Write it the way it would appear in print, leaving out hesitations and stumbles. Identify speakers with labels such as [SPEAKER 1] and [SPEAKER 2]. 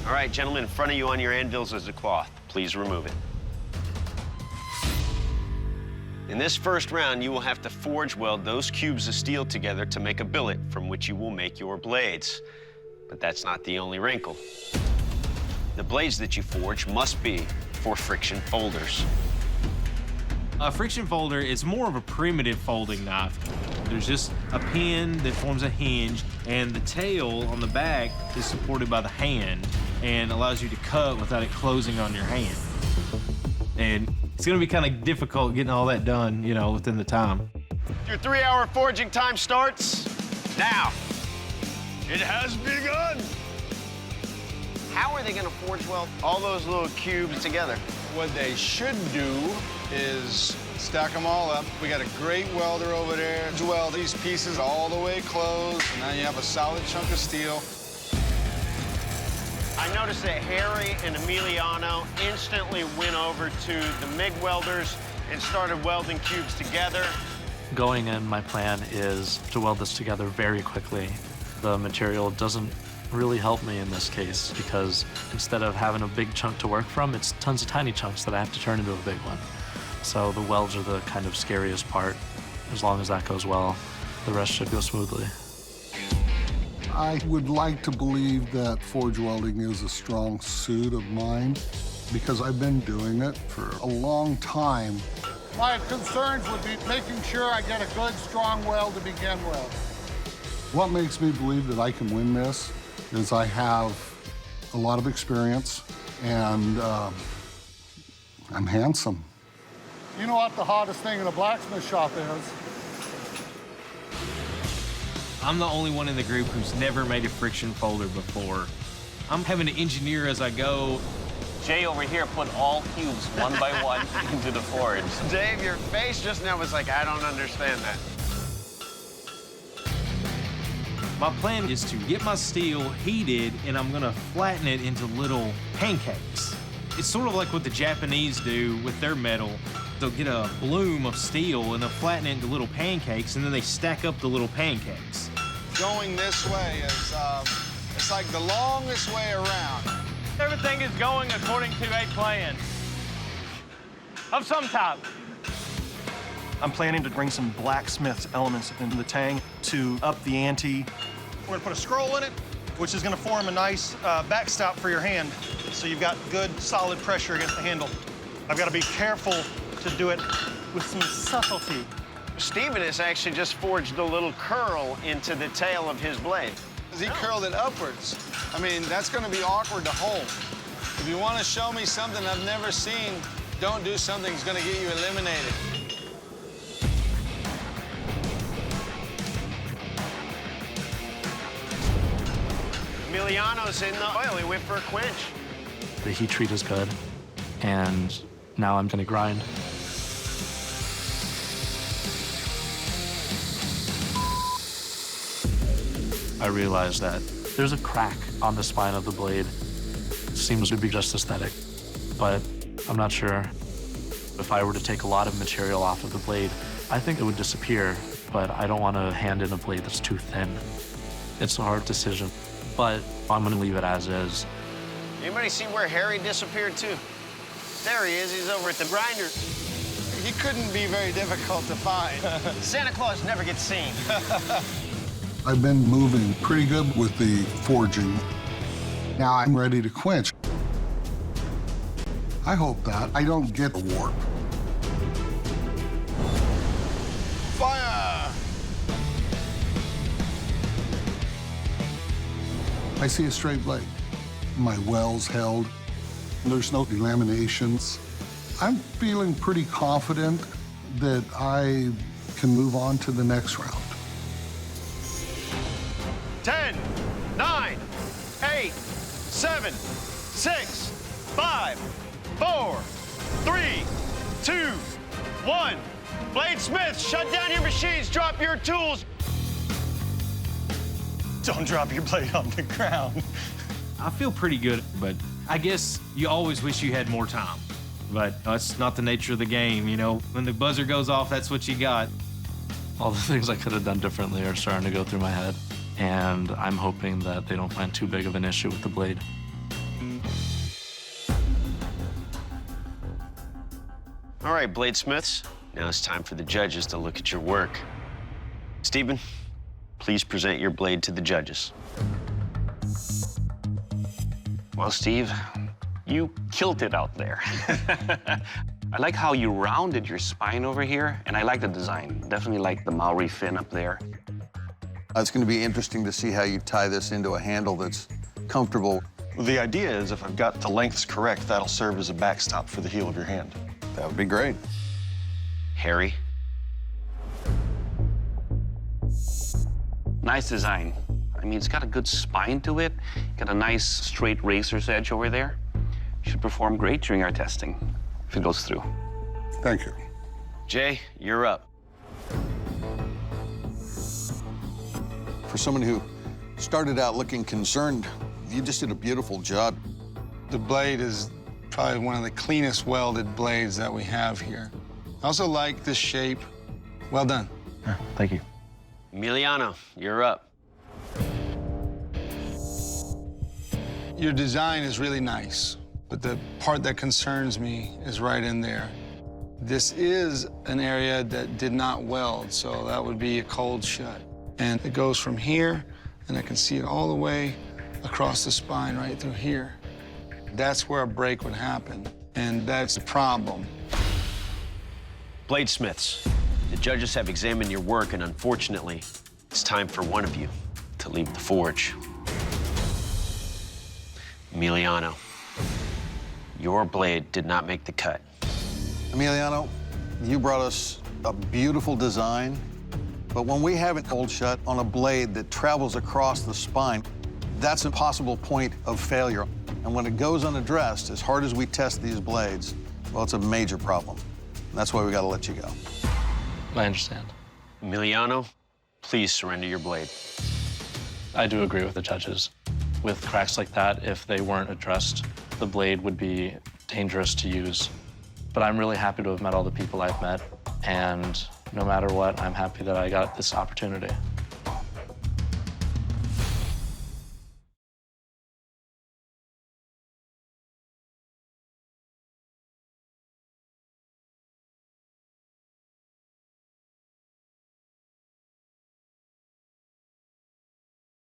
[SPEAKER 1] All right, gentlemen, in front of you on your anvils is a cloth. Please remove it. In this first round, you will have to forge weld those cubes of steel together to make a billet from which you will make your blades. But that's not the only wrinkle. The blades that you forge must be for friction folders.
[SPEAKER 2] A friction folder is more of a primitive folding knife. There's just a pin that forms a hinge, and the tail on the back is supported by the hand and allows you to cut without it closing on your hand. And it's gonna be kind of difficult getting all that done, you know, within the time.
[SPEAKER 1] Your 3-hour forging time starts now. It has begun. How are they gonna forge weld all those little cubes together?
[SPEAKER 3] What they should do is stack them all up. We got a great welder over there to weld these pieces all the way closed, and now you have a solid chunk of steel.
[SPEAKER 1] I noticed that Harry and Emiliano instantly went over to the MIG welders and started welding cubes together.
[SPEAKER 4] Going in, my plan is to weld this together very quickly. The material doesn't really help me in this case because instead of having a big chunk to work from, it's tons of tiny chunks that I have to turn into a big one. So the welds are the kind of scariest part. As long as that goes well, the rest should go smoothly.
[SPEAKER 5] I would like to believe that forge welding is a strong suit of mine because I've been doing it for a long time.
[SPEAKER 6] My concerns would be making sure I get a good, strong weld to begin with.
[SPEAKER 5] What makes me believe that I can win this is I have a lot of experience and I'm handsome.
[SPEAKER 6] You know what the hottest thing in a blacksmith shop is?
[SPEAKER 2] I'm the only one in the group who's never made a friction folder before. I'm having to engineer as I go.
[SPEAKER 7] Jay over here put all cubes one by one into the forge.
[SPEAKER 1] Dave, your face just now was like, I don't understand that.
[SPEAKER 2] My plan is to get my steel heated, and I'm gonna flatten it into little pancakes. It's sort of like what the Japanese do with their metal. They'll get a bloom of steel, and they'll flatten it into little pancakes, and then they stack up the little pancakes.
[SPEAKER 3] Going this way is, it's like the longest way around.
[SPEAKER 8] Everything is going according to a plan of some type.
[SPEAKER 9] I'm planning to bring some blacksmith's elements into the tang to up the ante. We're gonna put a scroll in it, which is gonna form a nice backstop for your hand, so you've got good, solid pressure against the handle. I've gotta be careful to do it with some subtlety.
[SPEAKER 1] Stephen has actually just forged a little curl into the tail of his blade.
[SPEAKER 3] He curled it upwards. I mean, that's gonna be awkward to hold. If you wanna show me something I've never seen, don't do something that's gonna get you eliminated.
[SPEAKER 1] Emiliano's in the oil. He went for a quench.
[SPEAKER 4] The heat treat is good, and now I'm gonna grind. I realized that there's a crack on the spine of the blade. It seems to be just aesthetic, but I'm not sure. If I were to take a lot of material off of the blade, I think it would disappear, but I don't want to hand in a blade that's too thin. It's a hard decision, but I'm gonna leave it as is.
[SPEAKER 1] Anybody see where Harry disappeared to? There he is. He's over at the grinder.
[SPEAKER 3] He couldn't be very difficult to find.
[SPEAKER 1] Santa Claus never gets seen.
[SPEAKER 5] I've been moving pretty good with the forging. Now I'm ready to quench. I hope that I don't get a warp.
[SPEAKER 3] Fire!
[SPEAKER 5] I see a straight blade. My well's held. There's no delaminations. I'm feeling pretty confident that I can move on to the next round.
[SPEAKER 1] 10, 9, 8, 7, 6, 5, 4, 3, 2, 1. Bladesmiths, shut down your machines, drop your tools.
[SPEAKER 9] Don't drop your blade on the ground.
[SPEAKER 2] I feel pretty good, but I guess you always wish you had more time. But that's not the nature of the game, you know? When the buzzer goes off, that's what you got.
[SPEAKER 4] All the things I could have done differently are starting to go through my head, and I'm hoping that they don't find too big of an issue with the blade.
[SPEAKER 1] All right, bladesmiths, now it's time for the judges to look at your work. Stephen, please present your blade to the judges.
[SPEAKER 7] Well, Steve, you killed it out there. I like how you rounded your spine over here, and I like the design. Definitely like the Maori fin up there.
[SPEAKER 10] It's going to be interesting to see how you tie this into a handle that's comfortable.
[SPEAKER 9] Well, the idea is if I've got the lengths correct, that'll serve as a backstop for the heel of your hand.
[SPEAKER 10] That would be great.
[SPEAKER 1] Harry?
[SPEAKER 7] Nice design. I mean, it's got a good spine to it, got a nice straight razor's edge over there. Should perform great during our testing, if it goes through.
[SPEAKER 5] Thank you.
[SPEAKER 1] Jay, you're up.
[SPEAKER 10] For someone who started out looking concerned, you just did a beautiful job.
[SPEAKER 3] The blade is probably one of the cleanest welded blades that we have here. I also like this shape. Well done.
[SPEAKER 9] Thank you.
[SPEAKER 1] Emiliano, you're up.
[SPEAKER 3] Your design is really nice, but the part that concerns me is right in there. This is an area that did not weld, so that would be a cold shut. And it goes from here, and I can see it all the way across the spine right through here. That's where a break would happen, and that's the problem.
[SPEAKER 1] Bladesmiths, the judges have examined your work, and unfortunately, it's time for one of you to leave the forge. Emiliano, your blade did not make the cut.
[SPEAKER 10] Emiliano, you brought us a beautiful design, but when we have it cold shut on a blade that travels across the spine, that's a possible point of failure. And when it goes unaddressed, as hard as we test these blades, well, it's a major problem. That's why we got to let you go.
[SPEAKER 4] I understand.
[SPEAKER 1] Emiliano, please surrender your blade.
[SPEAKER 4] I do agree with the judges. With cracks like that, if they weren't addressed, the blade would be dangerous to use. But I'm really happy to have met all the people I've met, and no matter what, I'm happy that I got this opportunity.